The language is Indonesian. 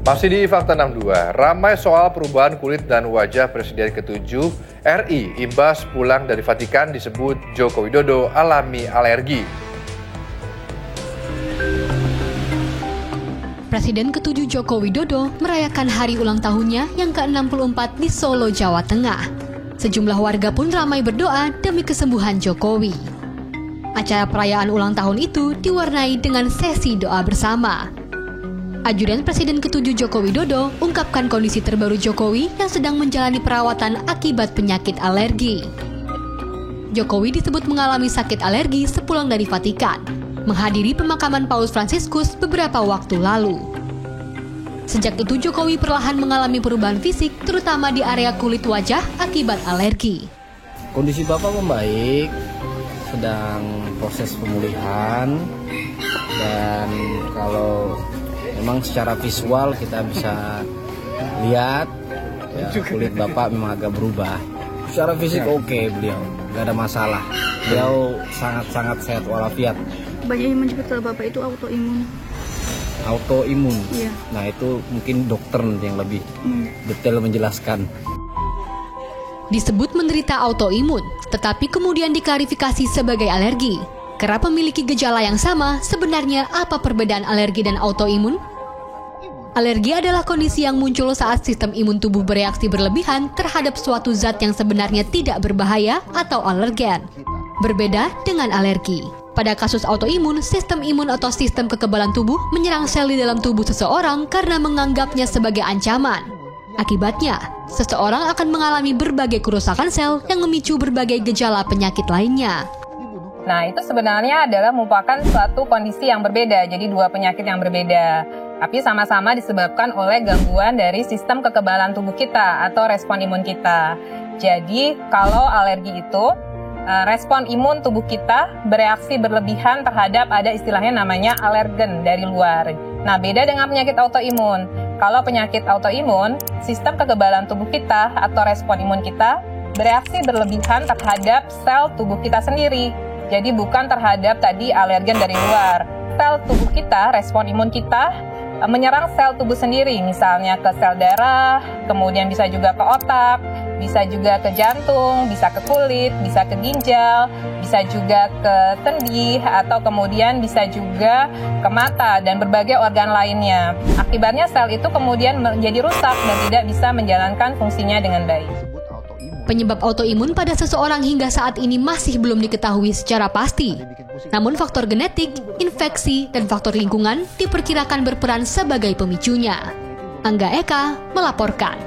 Masih di Fakta 62, ramai soal perubahan kulit dan wajah Presiden ke-7 RI imbas pulang dari Vatikan disebut Joko Widodo alami alergi. Presiden ke-7 Joko Widodo merayakan hari ulang tahunnya yang ke-64 di Solo, Jawa Tengah. Sejumlah warga pun ramai berdoa demi kesembuhan Jokowi. Acara perayaan ulang tahun itu diwarnai dengan sesi doa bersama. Ajudan Presiden ke-7 Joko Widodo ungkapkan kondisi terbaru Jokowi yang sedang menjalani perawatan akibat penyakit alergi. Jokowi disebut mengalami sakit alergi sepulang dari Vatikan, menghadiri pemakaman Paus Fransiskus beberapa waktu lalu. Sejak itu Jokowi perlahan mengalami perubahan fisik, terutama di area kulit wajah akibat alergi. Kondisi Bapak membaik, sedang proses pemulihan, dan kalau memang secara visual kita bisa lihat ya, kulit Bapak memang agak berubah. Secara fisik oke, beliau nggak ada masalah. Beliau sangat-sangat sehat walafiat. Banyak yang menyebut Bapak itu autoimun. Autoimun. Iya. Nah itu mungkin dokter yang lebih detail menjelaskan. Disebut menderita autoimun, tetapi kemudian diklarifikasi sebagai alergi. Kerap memiliki gejala yang sama, sebenarnya apa perbedaan alergi dan autoimun? Alergi adalah kondisi yang muncul saat sistem imun tubuh bereaksi berlebihan terhadap suatu zat yang sebenarnya tidak berbahaya atau alergen. Berbeda dengan alergi. Pada kasus autoimun, sistem imun atau sistem kekebalan tubuh menyerang sel di dalam tubuh seseorang karena menganggapnya sebagai ancaman. Akibatnya, seseorang akan mengalami berbagai kerusakan sel yang memicu berbagai gejala penyakit lainnya. Nah, itu sebenarnya adalah merupakan suatu kondisi yang berbeda, jadi dua penyakit yang berbeda. Tapi sama-sama disebabkan oleh gangguan dari sistem kekebalan tubuh kita atau respon imun kita. Jadi, kalau alergi itu, respon imun tubuh kita bereaksi berlebihan terhadap ada istilahnya namanya alergen dari luar. Nah, beda dengan penyakit autoimun. Kalau penyakit autoimun, sistem kekebalan tubuh kita atau respon imun kita bereaksi berlebihan terhadap sel tubuh kita sendiri. Jadi bukan terhadap tadi alergen dari luar. Sel tubuh kita, respon imun kita menyerang sel tubuh sendiri, misalnya ke sel darah, kemudian bisa juga ke otak, bisa juga ke jantung, bisa ke kulit, bisa ke ginjal, bisa juga ke sendi, atau kemudian bisa juga ke mata dan berbagai organ lainnya. Akibatnya sel itu kemudian menjadi rusak dan tidak bisa menjalankan fungsinya dengan baik. Penyebab autoimun pada seseorang hingga saat ini masih belum diketahui secara pasti. Namun faktor genetik, infeksi, dan faktor lingkungan diperkirakan berperan sebagai pemicunya. Angga Eka melaporkan.